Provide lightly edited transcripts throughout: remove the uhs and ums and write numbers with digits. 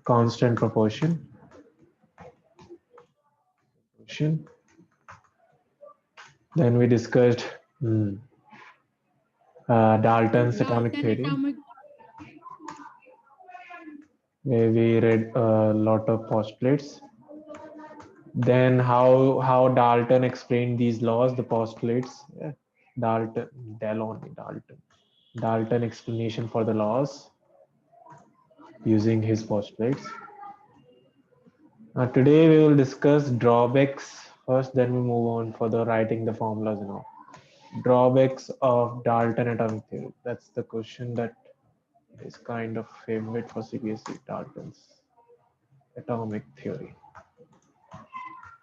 constant proportion. Then we discussed Dalton's atomic Dalton theory, atomic. where we read a lot of postulates. Then how Dalton explained these laws, the postulates. Yeah. Dalton explanation for the laws using his postulates. Today we will discuss drawbacks first, then we move on for the writing the formulas and all. Drawbacks of Dalton atomic theory. That's the question that is kind of favorite for CBSE, Dalton's atomic theory.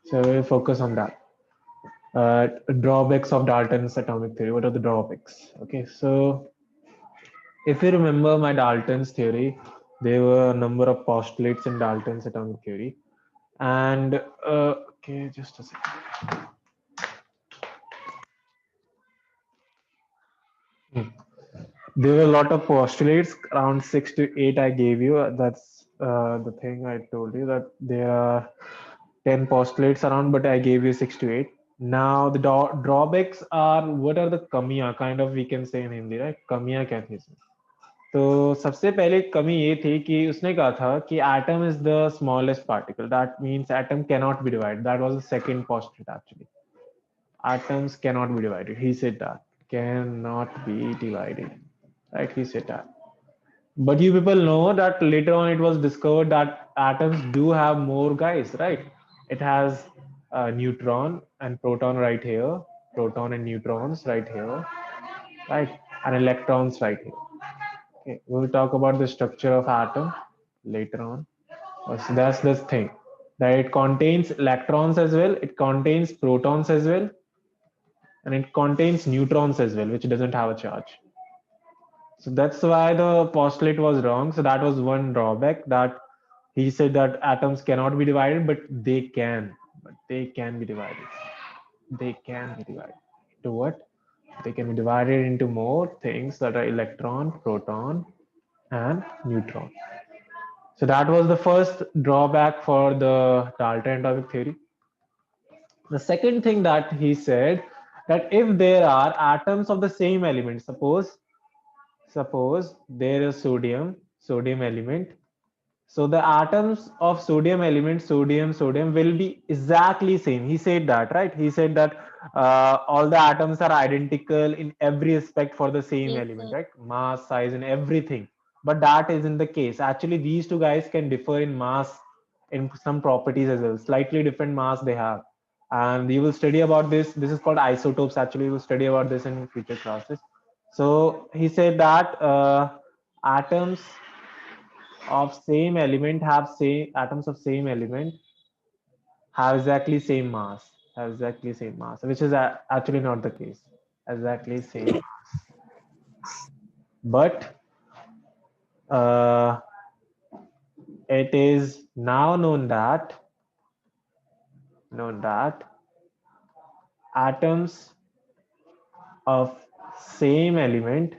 So we'll focus on that. Drawbacks of Dalton's atomic theory. What are the drawbacks? Okay, so if you remember my Dalton's theory, there were a number of postulates in Dalton's atomic theory. And okay, just a second. There were a lot of postulates, around 6 to 8 I gave you. That's the thing I told you, that there are 10 postulates around, but I gave you 6 to 8. Now the drawbacks are, what are the kamiyan, kind of we can say in Hindi, right? Kamiyan क्या थी इसमें? तो सबसे पहले कमी ये थी कि उसने कहा था कि atom is the smallest particle. That means atom cannot be divided. That was the second postulate actually. Atoms cannot be divided. He said that cannot be divided. Right? He said that. But you people know that later on it was discovered that atoms do have more guys, right? It has a neutron and proton right here, proton and neutrons right here, right? And electrons right here. Okay, we'll talk about the structure of atom later on. So that's this thing, that it contains electrons as well, it contains protons as well, and it contains neutrons as well, which doesn't have a charge. So that's why the postulate was wrong. So that was one drawback, that he said that atoms cannot be divided, but they can. But they can be divided. They can be divided. To what? They can be divided into more things that are electron, proton, and neutron. So that was the first drawback for the Dalton atomic theory. The second thing that he said, that if there are atoms of the same element, suppose there is sodium element. So the atoms of sodium element, sodium will be exactly same. He said that, right? He said that all the atoms are identical in every aspect for the same Yes, element, sir. right? Mass, size, and everything. But that isn't the case. Actually, these two guys can differ in mass, in some properties as well. Slightly different mass they have. And you will study about this. This is called isotopes. Actually, we will study about this in future classes. So he said that atoms of same element have same atoms of same element have exactly same mass, which is actually not the case. Exactly same mass, but uh, it is now known that atoms of same element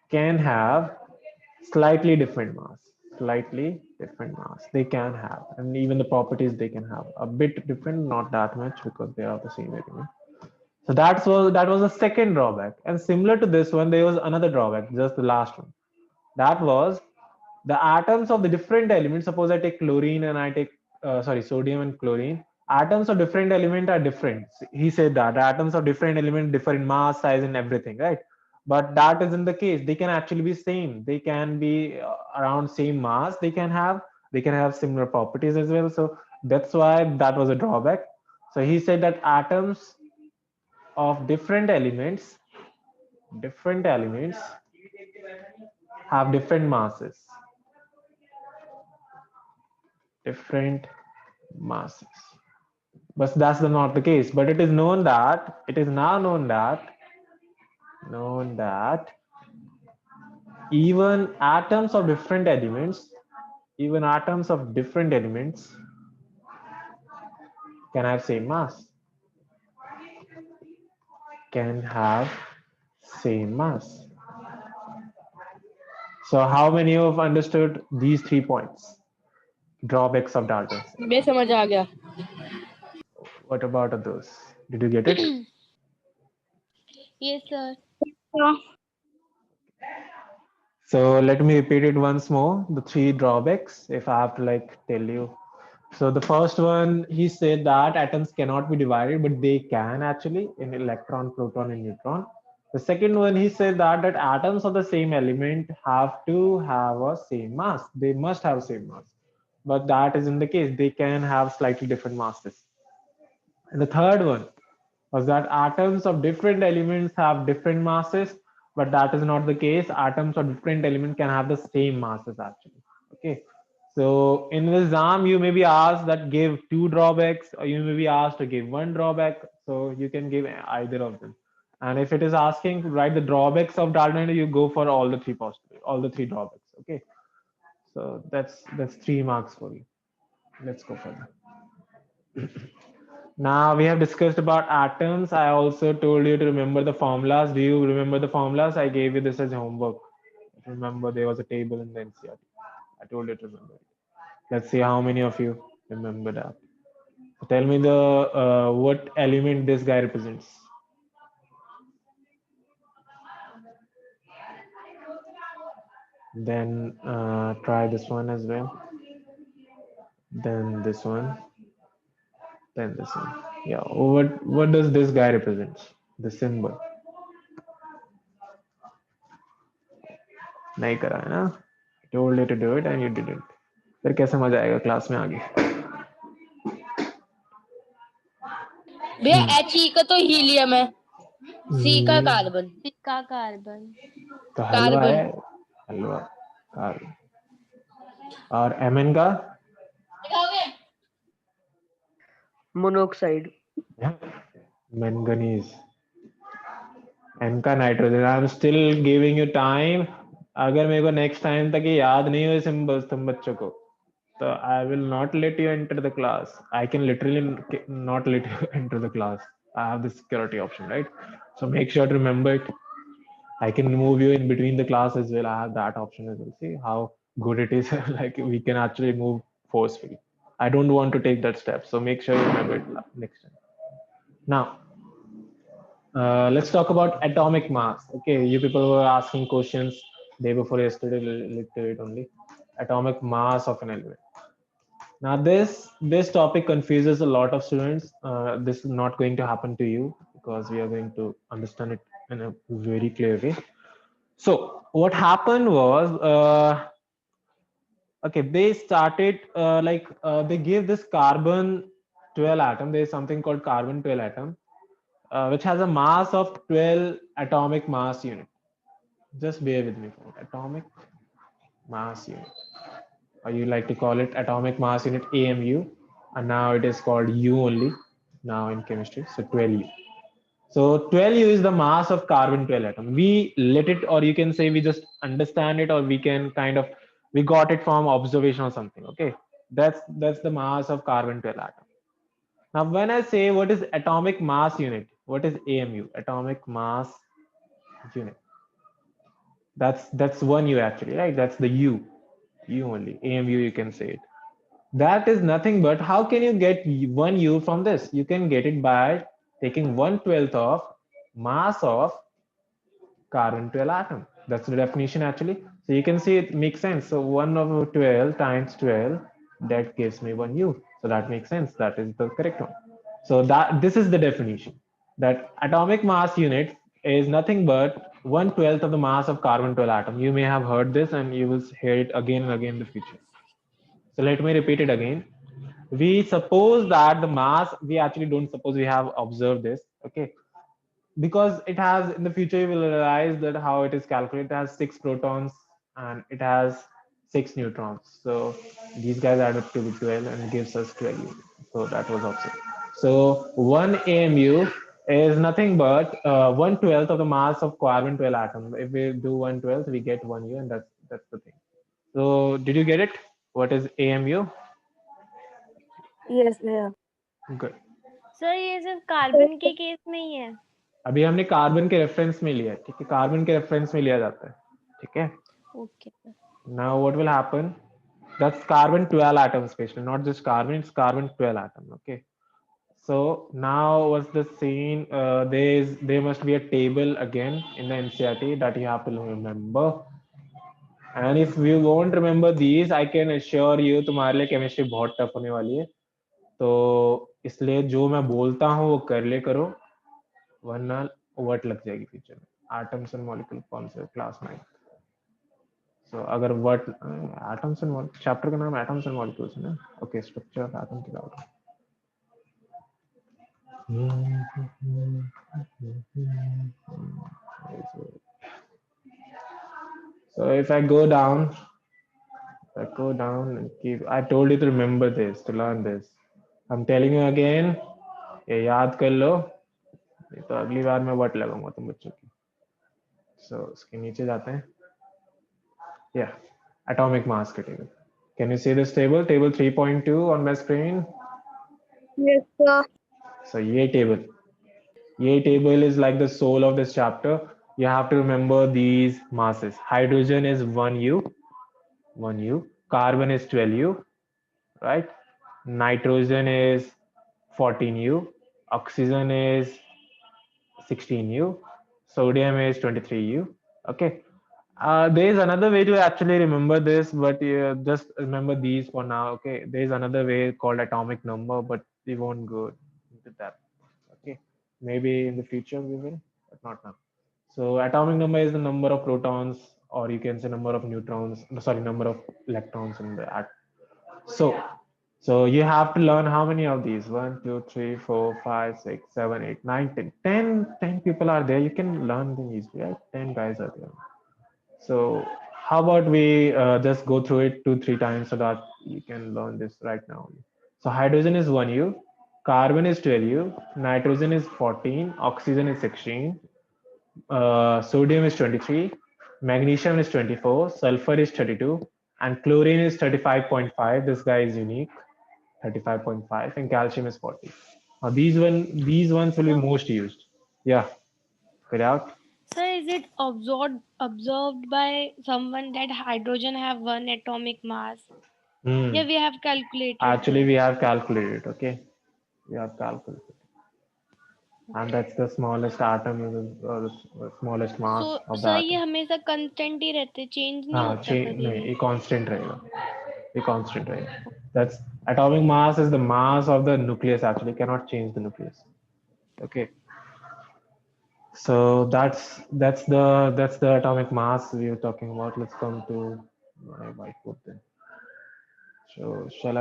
can have slightly different mass they can have, and even the properties they can have a bit different, not that much, because they are the same element. So that was the second drawback. And similar to this one, there was another drawback, just the last one. That was the atoms of the different elements. Suppose I take chlorine and I take sodium and chlorine. Atoms of different element are different. He said that the atoms of different element differ in mass, size, and everything, right? But that isn't the case. They can actually be same. They can be around same mass. They can have similar properties as well. So that's why that was a drawback. So he said that atoms of different elements have different masses. But that's not the case. But it is now known that even atoms of different elements, can have same mass, can have same mass. So how many of understood these 3 points? Drawbacks of Dalton's. मैं समझ आ गया. What about those? Did you get it? Yes sir. So let me repeat it once more. The 3 drawbacks, if I have to like tell you. So the first one, he said that atoms cannot be divided, but they can actually in electron, proton, and neutron. The second one, he said that atoms of the same element have to have a same mass. They must have same mass, but that isn't the case. They can have slightly different masses. And the third one was that atoms of different elements have different masses, but that is not the case. Atoms of different elements can have the same masses actually. Okay. So in the exam, you may be asked that give 2 drawbacks, or you may be asked to give 1 drawback. So you can give either of them. And if it is asking to write the drawbacks of Dalton, you go for all the 3 possible, all the 3 drawbacks. Okay. So that's 3 marks for you. Let's go further. Now we have discussed about atoms. I also told you to remember the formulas. Do you remember the formulas? I gave you this as homework. Remember there was a table in the NCERT. I told you to remember it. Let's see how many of you remember that. So tell me the what element this guy represents. Then try this one as well. Then this one. Then this one. Yeah. What does this guy represent? The symbol. नहीं करा है ना? I told you to do it and you didn't. फिर कैसे मजा आएगा class में आगे? भैया He का तो हीलियम है. C का हम्म, कार्बन. C का कार्बन. तो हलवा कार्बन. है हलवा कार्बन और Mn का मोनोऑक्साइड. मैंगनीज N का nitrogen. I am still giving you time. अगर मेरे को नेक्स्ट टाइम तक ये याद नहीं हुए सिंबल्स तुम बच्चों को, so I will not let you enter the class. I can literally not let you enter the class. I have the security option, right? So make sure to remember it. I can move you in between the class as well. I have that option as well. See how good it is. Like we can actually move forcefully. I don't want to take that step. So make sure you remember it next time. Now, let's talk about atomic mass. Okay, you people were asking questions day before yesterday, literally only. Atomic mass of an element. Now this topic confuses a lot of students. This is not going to happen to you because we are going to understand it in a very clear way. So what happened was, okay, they started they gave this carbon 12 atom. There is something called carbon 12 atom, which has a mass of 12 atomic mass unit. Just bear with me for it. Atomic mass unit, or you like to call it atomic mass unit, AMU, and now it is called U only now in chemistry. So 12U. So 12U is the mass of carbon 12 atom. We let it, or you can say we just understand it, or we can kind of we got it from observation or something. Okay, that's the mass of carbon 12 atom. Now, when I say what is atomic mass unit, what is AMU? Atomic mass unit. That's one U actually, right? That's the U only. AMU you can say it. That is nothing but how can you get one U from this? You can get it by taking 1/12 of mass of carbon 12 atom. That's the definition actually. So you can see it makes sense. So 1 over 12 times 12, that gives me 1 U. So that makes sense. That is the correct one. So that this is the definition, that atomic mass unit is nothing but 1/12 of the mass of carbon 12 atom. You may have heard this and you will hear it again and again in the future. So let me repeat it again. We suppose that the mass, we actually don't suppose, we have observed this, okay? Because it has, in the future you will realize that how it is calculated. It has 6 protons and it has 6 neutrons. So these guys add up to 12 and gives us 12U. So that was observed. So 1 AMU is nothing but 1/12 of the mass of carbon 12 atom. If we do 1/12, we get 1U, and that's the thing. So did you get it? What is AMU? Yes भैया. Good. Sir ये सिर्फ carbon के case में ही है. अभी हमने carbon के reference में लिया, ठीक है? कार्बन के रेफरेंस में लिया जाता है, ठीक है? Okay, sir. Now what will happen? That's carbon 12 atom special, not just carbon, it's carbon 12 atom. Okay. So now what's the scene? There must be a table again in the NCRT that you have to remember. And if you won't remember these, I can assure you तुम्हारे लिए chemistry बहुत tough होने वाली है. तो इसलिए जो मैं बोलता हूँ वो कर ले करो, वरना वट लग जाएगी फ्यूचर में. एटम्स एंड मॉलिक्यूल कौन से क्लास 9. सो अगर वट एटम्स एंड चैप्टर का नाम एटम्स एंड मॉलिक्यूल्स है ना. ओके, स्ट्रक्चर ऑफ एटम की बात. So if I go down and keep, I told you to remember this, to learn this. I'm telling you again, ये याद कर लो, नहीं तो अगली बार मैं वट लगाऊंगा तुम बच्चों की. So इसके नीचे जाते हैं. Yeah, atomic mass के table. Can you see this table? Table 3.2 on my screen. Yes, sir. So ये table is like the soul of this chapter. You have to remember these masses. Hydrogen is 1U. Carbon is 12U, right? Nitrogen is 14U. Oxygen is 16U. Sodium is 23U. Okay. There is another way to actually remember this, but just remember these for now. Okay. There is another way called atomic number, but we won't go into that. Okay. Maybe in the future we will, but not now. So atomic number is the number of protons, or you can say number of neutrons, sorry, number of electrons in the atom. So you have to learn how many of these? 1, 2, 3, 4, 5, 6, 7, 8, 9, 10. 10 people are there. You can learn them easily, right? 10 guys are there. So how about we just go through it 2, 3 times so that you can learn this right now. So hydrogen is 1U, carbon is 12U, nitrogen is 14, oxygen is 16, sodium is 23, magnesium is 24, sulfur is 32, and chlorine is 35.5. This guy is unique, 35.5, and calcium is 40. Now these ones will be most used. Yeah, get out. Sir, is it observed by someone that hydrogen have one atomic mass? Yeah, we have calculated Actually, this. we have calculated. Okay, we have calculated, and that's the smallest atom, the smallest mass So, of the sir, ये atom. हमेशा constant ही रहते, change नहीं हाँ, होता कभी नहीं, भी. ये constant रहेगा. ये constant रहेगा. That's atomic mass is the mass of the nucleus. Actually, cannot change the nucleus. Okay. So that's the atomic mass we were talking about. Let's come to my whiteboard then. So shall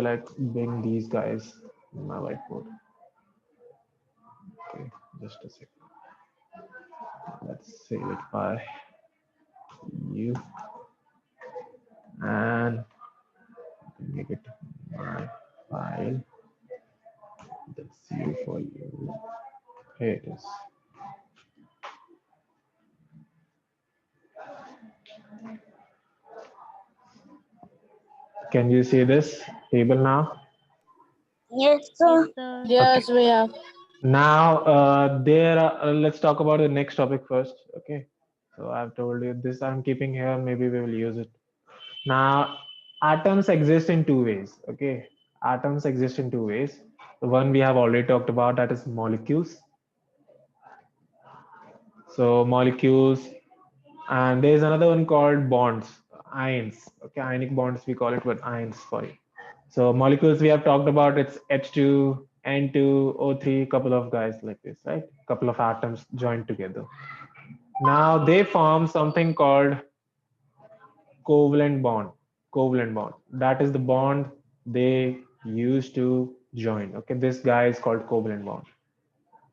I bring these guys in my whiteboard? Okay, just a second. Let's save it by you and make it my file. That's you for you. Here it is. Can you see this table now? Yes, sir. Yes, sir. Yes, we have. Now, let's talk about the next topic first. Okay. So I've told you this I'm keeping here. Maybe we will use it. Now, atoms exist in two ways. Okay. Atoms exist in two ways. The one we have already talked about, that is molecules. So molecules, and there's another one called bonds, ions. Okay, ionic bonds we call it, but ions, sorry. So molecules we have talked about, it's H2, N2, O3, couple of guys like this, right? Couple of atoms joined together. Now they form something called covalent bond. Covalent bond. That is the bond they use to join. Okay, this guy is called covalent bond.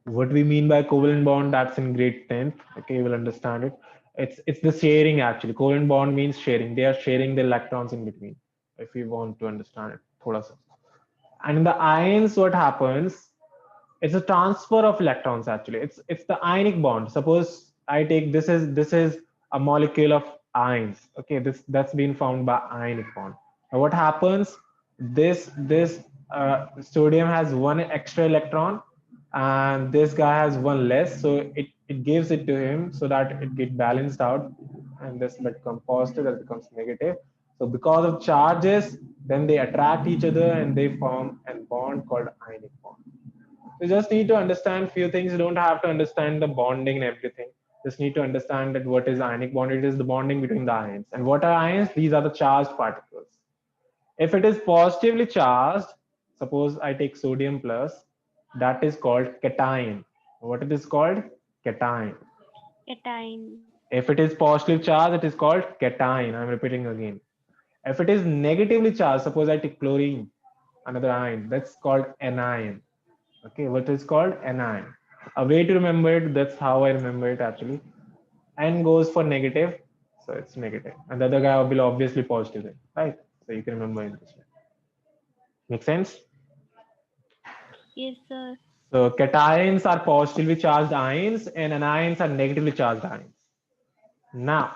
What we mean by covalent bond, that's in grade 10th. Okay, you will understand it. It's the sharing actually. Covalent bond means sharing. They are sharing the electrons in between. If you want to understand it, thoda sa. And in the ions, what happens? It's a transfer of electrons actually. It's the ionic bond. Suppose I take this is a molecule of ions. Okay, that's been formed by ionic bond. Now what happens? This sodium has one extra electron, and this guy has one less. So it gives it to him so that it get balanced out. and this becomes positive, that becomes negative. So because of charges, then they attract each other and they form a bond called ionic bond. You just need to understand few things. You don't have to understand the bonding and everything. Just need to understand that what is ionic bond. It is the bonding between the ions. And what are ions? These are the charged particles. If it is positively charged, suppose I take sodium plus, that is called cation. What it is called? Cation. Cation. If it is positively charged, it is called cation. I'm repeating again. If it is negatively charged, suppose I take chlorine, another ion, that's called anion. Okay, what is called anion. A way to remember it, that's how I remember it actually. N goes for negative, so it's negative. And the other guy will obviously positive then, right? So you can remember in this way. Make sense? Yes, sir. So cations are positively charged ions and anions are negatively charged ions. Now,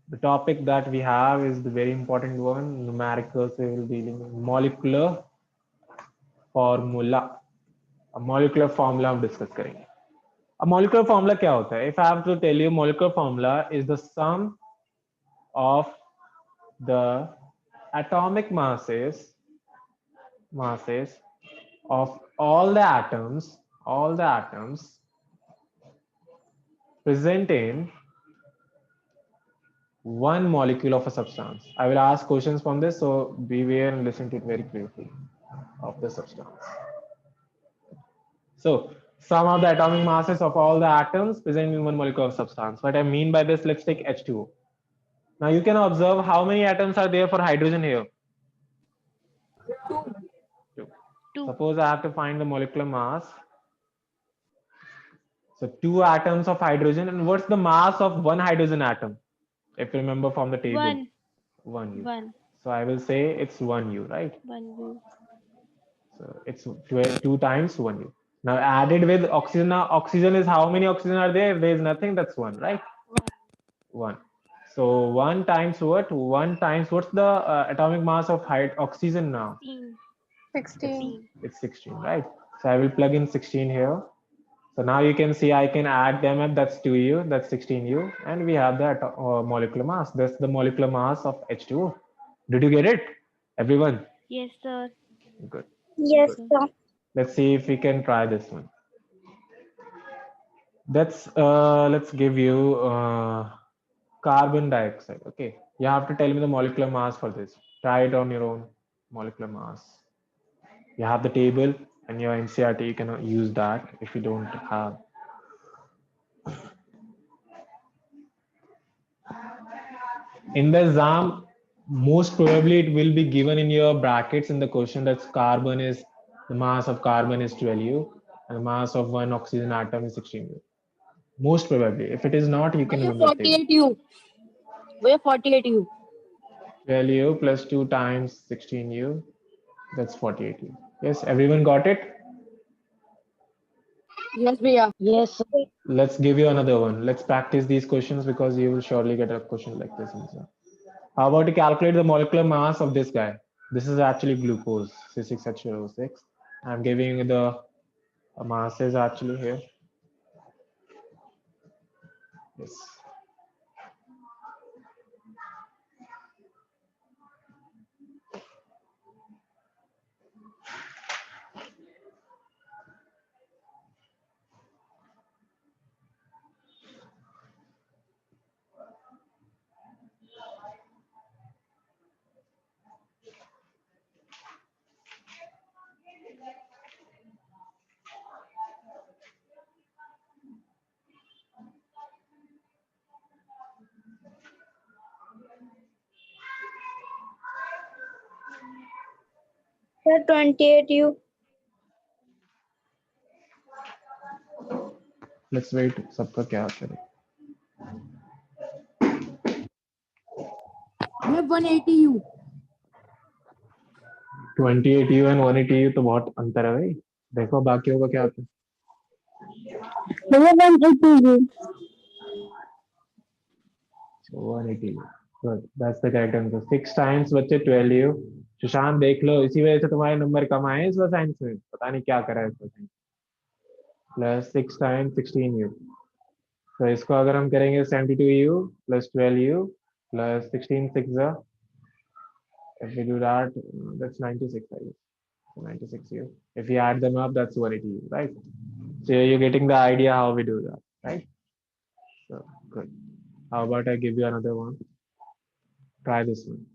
the topic that we have is the very important one, numerical, so we will be dealing with molecular formula. A molecular formula हम discuss करेंगे. A molecular formula क्या होता है? If I have to tell you, molecular formula is the sum of the atomic masses of all the atoms present in one molecule of a substance. I will ask questions from this, so beware and listen to it very carefully. Of the substance. So sum of the atomic masses of all the atoms present in one molecule of substance. What I mean by this, let's take H2O. Now you can observe how many atoms are there for hydrogen here. Two. Suppose I have to find the molecular mass. So 2 atoms of hydrogen, and what's the mass of one hydrogen atom? If you remember from the table. 1 U. 1. So I will say it's 1 U, right? 1 U. So it's 2 times 1 U. Now added with oxygen. Now oxygen is how many oxygen are there? If there is nothing, that's 1, right? 1. So 1 times what? 1 times what's the atomic mass of oxygen now? 16. It's 16, right? So I will plug in 16 here. So now you can see I can add them up. That's 2U, that's 16U, and we have that molecular mass. That's the molecular mass of H2O. Did you get it, everyone? Yes, sir. Good. Yes, Good. sir. Let's see if we can try this one. Let's give you carbon dioxide. Okay, you have to tell me the molecular mass for this. Try it on your own. Molecular mass. You have the table and your NCRT. You cannot use that if you don't have. In the exam, most probably it will be given in your brackets in the question that's carbon is the mass of carbon is 12U and the mass of one oxygen atom is 16U. Most probably. If it is not, you can remember the table. 48U. We're 48U. 12U plus 2 times 16U, that's 48U. Yes, everyone got it? Yes, Bhaiya. Yes, sir. Let's give you another one. Let's practice these questions because you will surely get a question like this. How about to calculate the molecular mass of this guy? This is actually glucose, C6H12O6. I'm giving you the masses actually here. Yes. Sir, 28U. Let's wait. सबका क्या आता है? We're 180U. 28U and 180U तो बहुत अंतर है भाई. देखो बाकियों का क्या आता है? We're 180U. So 180U. Good. That's the correct answer. 6 times बच्चे 12U. सुशांत देख लो इसी वजह से तुम्हारे नंबर कम आए इस बार साइंस में. पता नहीं क्या करा है इसमें. Plus 6 times 16U. तो इसको अगर हम करेंगे 72u plus 12u plus 16 6 if we do that, that's 96, I guess. 96u. If you add them up, that's 180u, right? So you're getting the idea how we do that, right? So good. How about I give you another one? Try this one.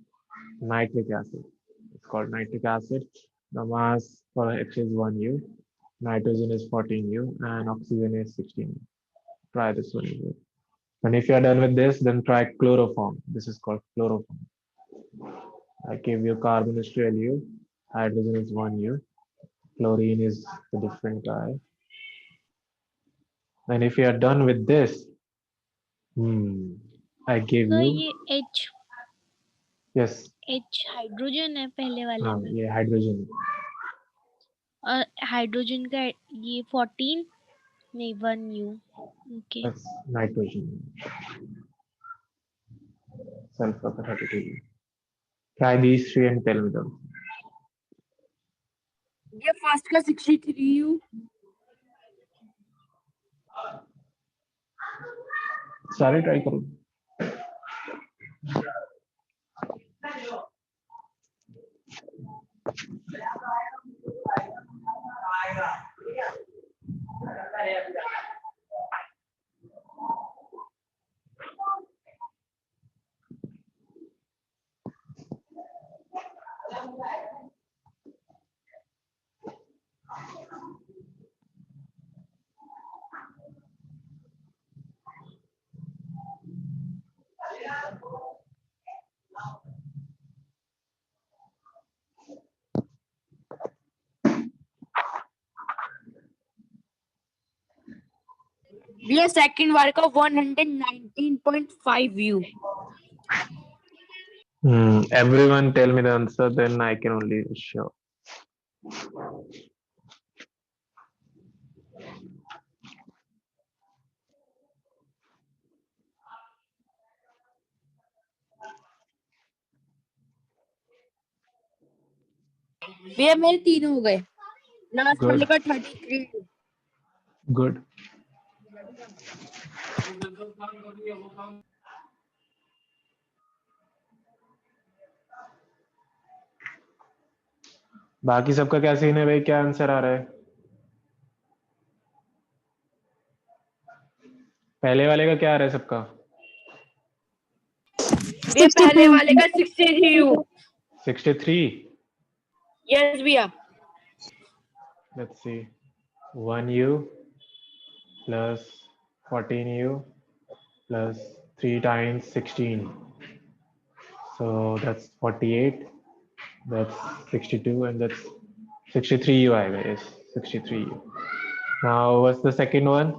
Nitric acid. It's called nitric acid. The mass for H is 1u, nitrogen is 14u, and oxygen is 16u. Try this one. And if you're done with this, then try chloroform. This is called chloroform. I give you carbon is 12u, hydrogen is 1u, chlorine is a different guy. And if you are done with this, I give So you. ये H Yes. H hydrogen है पहले वाले हाँ, में ये hydrogen और hydrogen का ये 14 नहीं 1u. Okay. that's nitrogen. Sulfur 32. Try these three and tell me them. ये फर्स्ट का 63u. सारे try करो. ये सेकंड वाले का 119.5u. Everyone tell me the answer, then I can only show. ये मेरे तीन हो गए. लास्ट वाले का 33. Good. बाकी सबका क्या सीन है भाई, क्या आंसर आ रहा है? पहले वाले का क्या आ रहा है सबका? ये पहले वाले का 63u. 63. यस भैया. Let's see. 1u plus 14u plus 3 times 16. So that's 48. That's 62, and that's 63u, I guess. 63u. Now, what's the second one?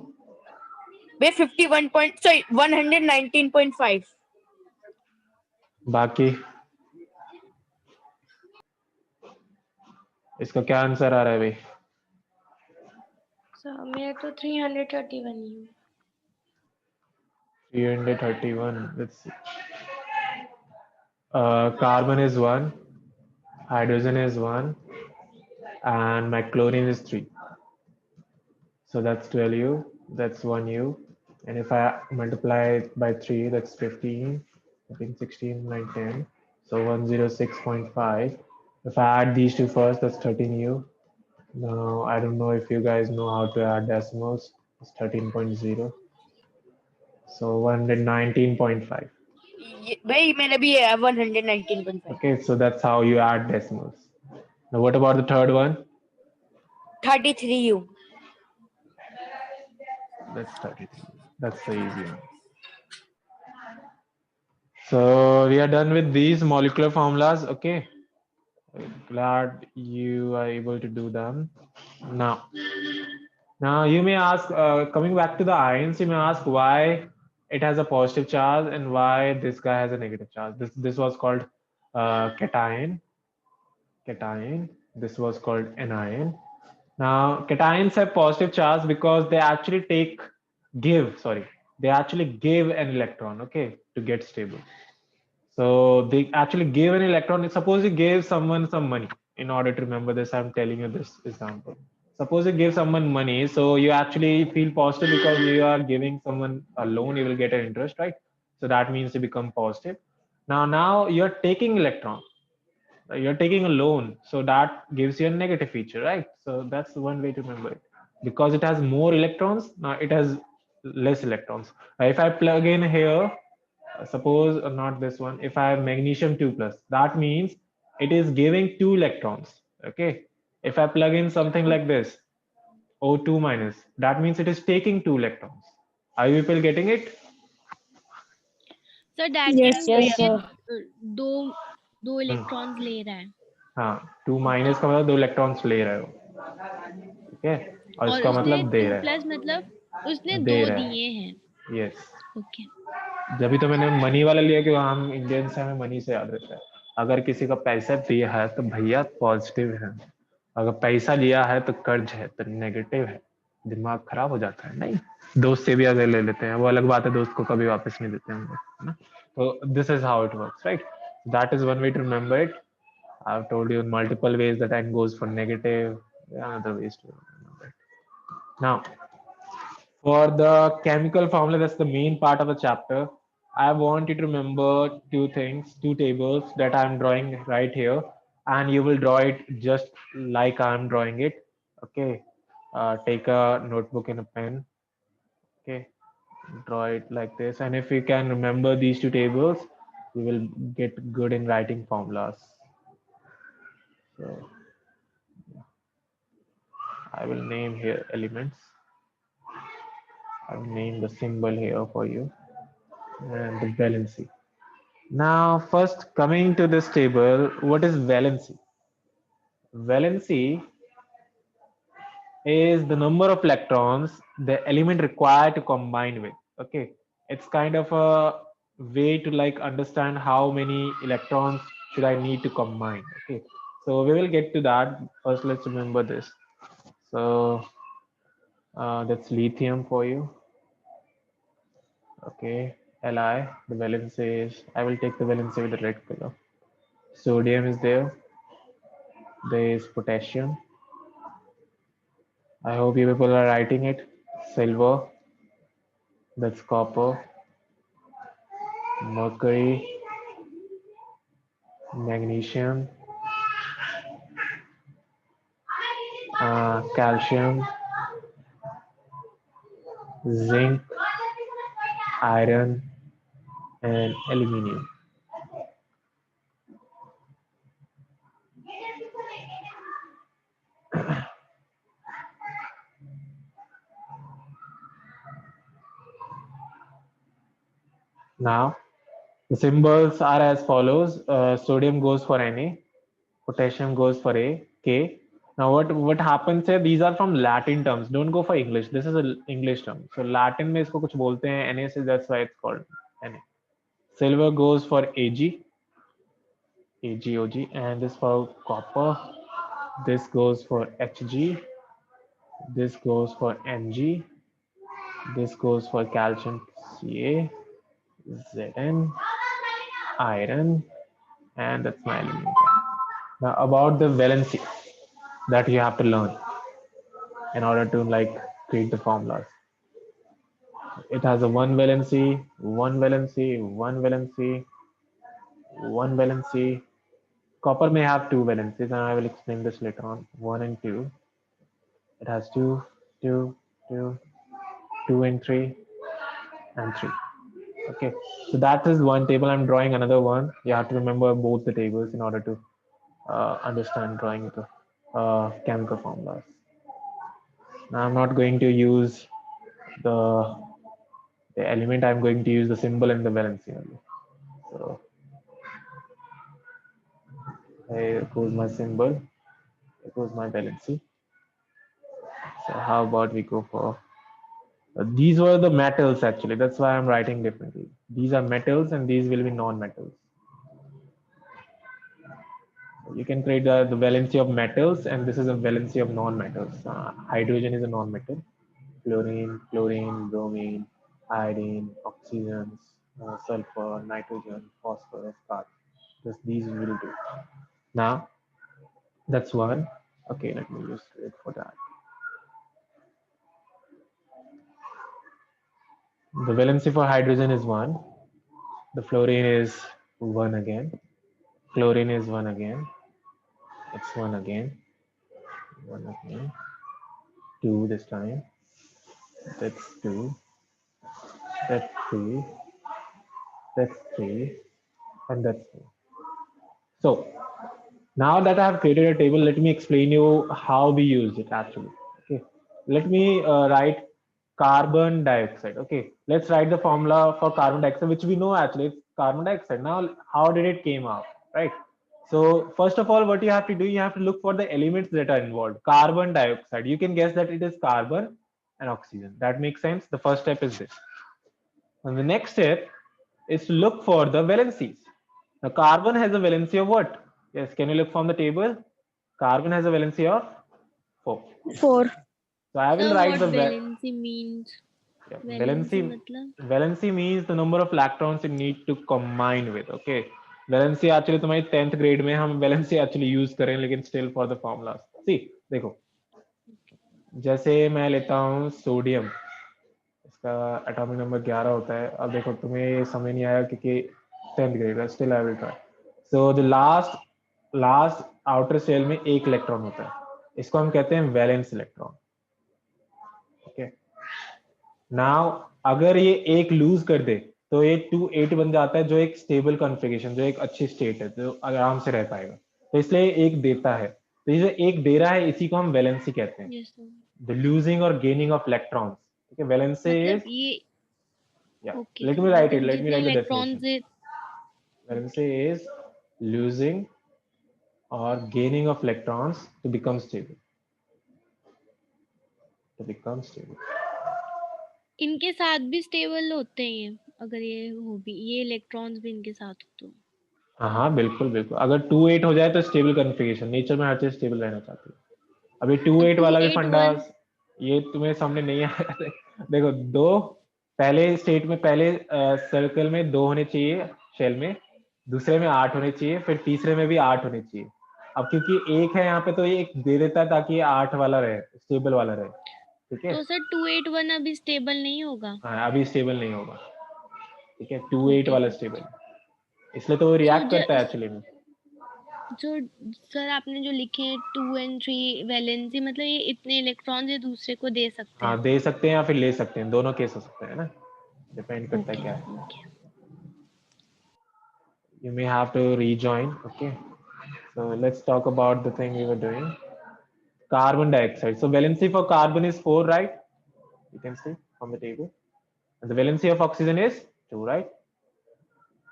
ये 119.5. बाकी इसका क्या आंसर आ रहा है भाई? So मेरा तो 331u. 331. Let's see. Carbon is 1, hydrogen is 1, and my chlorine is 3. So that's 12u, that's 1u. And if I multiply it by 3, that's 15. I think 16, 9, 10. So 106.5. If I add these two first, that's 13u. Now, I don't know if you guys know how to add decimals. It's 13.0. So 119.5. भाई मेरा भी है 119.5. Okay, so that's how you add decimals. Now, what about the third one? 33u. That's 33. That's the easy one. So we are done with these molecular formulas. Okay. Glad you are able to do them. Now you may ask, coming back to the ions, you may ask why it has a positive charge and why this guy has a negative charge. This was called cation. This was called anion. Now cations have positive charge because they actually give an electron, okay, to get stable. So they actually give an electron. Suppose you gave someone some money. In order to remember this, I'm telling you this example. suppose you give someone money, so you actually feel positive because you are giving someone a loan, you will get an interest, right? So that means you become positive. Now you're taking electron, you're taking a loan, so that gives you a negative feature, right? So that's one way to remember it. Because it has more electrons, now it has less electrons. If I plug in here, suppose not this one, if I have magnesium 2 plus, that means it is giving 2 electrons. Okay, if I plug in something like this, O2 minus, that means it is taking 2 electrons. Are you people getting it? So that Yes, means yes, ये sir. दो दो हम्म, electrons ले रहा है. हाँ, 2 minus का मतलब 2 electrons ले रहे हो, ठीक है, और और इसका उसने मतलब दे 2 रहा प्लस मतलब उसने है, 2 दे रहा दिए है, हैं. यस। ओके. जब तो मैंने मनी वाला लिया कि हम इंडियंस हैं, हमें मनी से याद रहता है। अगर किसी का पैसा दिया है तो भैया पॉजिटिव है, अगर पैसा लिया है तो कर्ज है तो नेगेटिव है, दिमाग खराब हो जाता है। नहीं, दोस्त से भी अगर ले लेते हैं वो अलग बात है, दोस्त को कभी वापस नहीं देते हम लोग, है ना। तो this is how it works, right. That is one way to remember it. I have told you in multiple ways that n goes for negative, there are other ways to remember it. Now for the chemical formula, that's the main part of the chapter. I want you to remember two things, two tables that I'm drawing right here, and you will draw it just like I'm drawing it. Okay. Take a notebook and a pen. Okay. Draw it like this. And if you can remember these two tables, you will get good in writing formulas. So I will name here elements. I will name the symbol here for you and the valency. Now, first coming to this table, what is valency? Valency is the number of electrons the element required to combine with. Okay, it's kind of a way to like understand how many electrons should I need to combine. Okay, so we will get to that. First, let's remember this. So that's lithium for you. Okay, Li, the valence is, I will take the valency with the red color. Sodium is there. There is potassium. I hope you people are writing it. Silver, that's copper. Mercury, magnesium, calcium, zinc, iron, and aluminium. Now, the symbols are as follows. Sodium goes for Na, potassium goes for A, K. Now, what happens here? These are from Latin terms. Don't go for English. This is an English term. So Latin में इसको कुछ बोलते हैं Na से, that's why it's called Na. Silver goes for Ag, AgOg, and this for copper. This goes for Hg. This goes for Mg. This goes for calcium, Ca, Zn, iron, and that's my aluminum. Now about the valency that you have to learn in order to like create the formulas. It has a one valency, one valency, one valency, one valency. Copper may have two valencies, and I will explain this later on. One and two. It has two, two, two, two and three, and three. Okay, so that is one table. I'm drawing another one. You have to remember both the tables in order to understand drawing the chemical formulas. Now I'm not going to use the, the element. I'm going to use the symbol and the valency only. So here goes my symbol. Here goes my valency. So how about we go for these were the metals actually. That's why I'm writing differently. These are metals and these will be non-metals. You can create the valency of metals, and this is a valency of non-metals. Hydrogen is a non-metal. Fluorine, chlorine, bromine, iodine, oxygens, sulfur, nitrogen, phosphorus, carbon. These will do. Now, that's one. Okay, let me just wait for that. The valency for hydrogen is 1. The fluorine is 1 again. Chlorine is 1 again. It's 1 again. 1 again. 2 this time. That's 2. That's 3. That's 3. And that's 4. So now that I have created a table, let me explain you how we use it actually. Okay. Let me write carbon dioxide. Okay. Let's write the formula for carbon dioxide, which we know actually it's carbon dioxide. Now, how did it came out, right? So first of all, what you have to do, you have to look for the elements that are involved. Carbon dioxide. You can guess that it is carbon and oxygen. That makes sense. The first step is this. And the next step is to look for the valencies. Now, carbon has a valency of what? Yes, can you look from the table? Carbon has a valency of 4. 4. So I will So write what the valency means? yeah, Valency valency. मतलब? Valency means the number of electrons you need to combine with. Okay. Valency actually तुम्हारी 10th grade में हम valency actually use करें, लेकिन still for the formulas. See, देखो, जैसे मैं लेता हूँ सोडियम, इसका एटॉमिक नंबर 11 होता है. अब देखो तुम्हें समझ नहीं आया क्योंकि 10th grade है, still I will try. So the last outer shell में एक इलेक्ट्रॉन होता है, इसको हम कहते हैं वैलेंस इलेक्ट्रॉन. ओके. नाउ अगर ये एक लूज कर दे तो ये 2-8 बन जाता है, जो एक स्टेबल कॉन्फ़िगरेशन, जो एक अच्छी स्टेट है, जो आराम से रह पाएगा. तो इसलिए एक देता है, तो ये जो एक दे रहा है इसी को हम वैलेंसी कहते हैं. Yes, sir. द लूजिंग और गेनिंग ऑफ इलेक्ट्रॉन्स. ठीक है. वैलेंसी मतलब इज ये okay. Let me right it, मतलब लेट मी जितने राइट द electrons डेफिनेशन. है Valency is losing or gaining of electrons to become stable. To become stable. इनके साथ भी स्टेबल होते हैं ये, अगर ये हो भी ये इलेक्ट्रॉन्स भी इनके साथ हो तो. हाँ बिल्कुल बिल्कुल. अगर 2-8 हो जाए तो स्टेबल कॉन्फ़िगरेशन. नेचर में हर चीज स्टेबल रहना चाहती है. अभी 2-8 वाला भी फंडा 281 ये तुम्हें सामने नहीं आया. देखो, दो पहले स्टेट में, पहले सर्कल में 2 होने चाहिए शेल में, दूसरे में 8 होने चाहिए, फिर तीसरे में भी 8 होने चाहिए. अब क्योंकि एक है यहाँ पे तो ये एक दे देता है ताकि ये 8 वाला रहे, स्टेबल वाला रहे. ठीक है. तो सर 281 अभी स्टेबल नहीं होगा. हाँ अभी स्टेबल नहीं होगा. ठीक है. 2-8 Okay, वाला sir. स्टेबल, इसलिए तो वो रिएक्ट करता है एक्चुअली में. जो सर आपने जो लिखे हैं 2 and 3 वैलेंसी, मतलब ये इतने इलेक्ट्रॉन्स ये दूसरे को दे सकते हाँ हैं. दे सकते हैं या फिर ले सकते हैं, दोनों केस हो सकते हैं ना, डिपेंड करता है Okay, क्या है. okay. You may have to rejoin. Okay, so let's talk about the thing we were doing. Carbon dioxide. So valency for carbon is 4, right? You can see from the table. And the valency of oxygen is 2, right?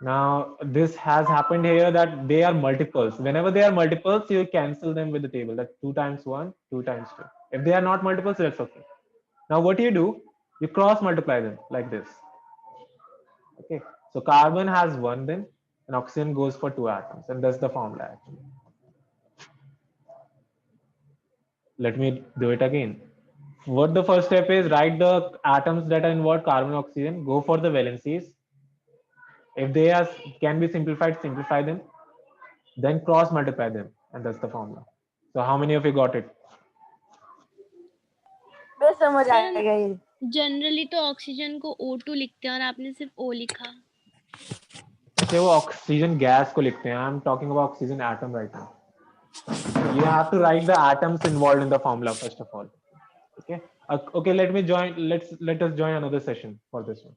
Now this has happened here that they are multiples. Whenever they are multiples, you cancel them with the table. That's 2 times 1, 2 times 2. If they are not multiples, that's okay. Now what do? You cross multiply them like this. Okay, so carbon has 1 then, and oxygen goes for 2 atoms, and that's the formula actually. Let me do it again. What the first step is, write the atoms that are involved, carbon and oxygen, go for the valencies. If they are can be simplified, simplify them, then cross multiply them, and that's the formula. So how many of you got it? बस समझ आ sir गया ये. Generally तो oxygen को O2 लिखते हैं और आपने सिर्फ O लिखा. Okay, वो ऑक्सीजन गैस को लिखते हैं. I am talking about oxygen atom right now. You have to write the atoms involved in the formula first of all. Okay. Okay, let us join another session for this one.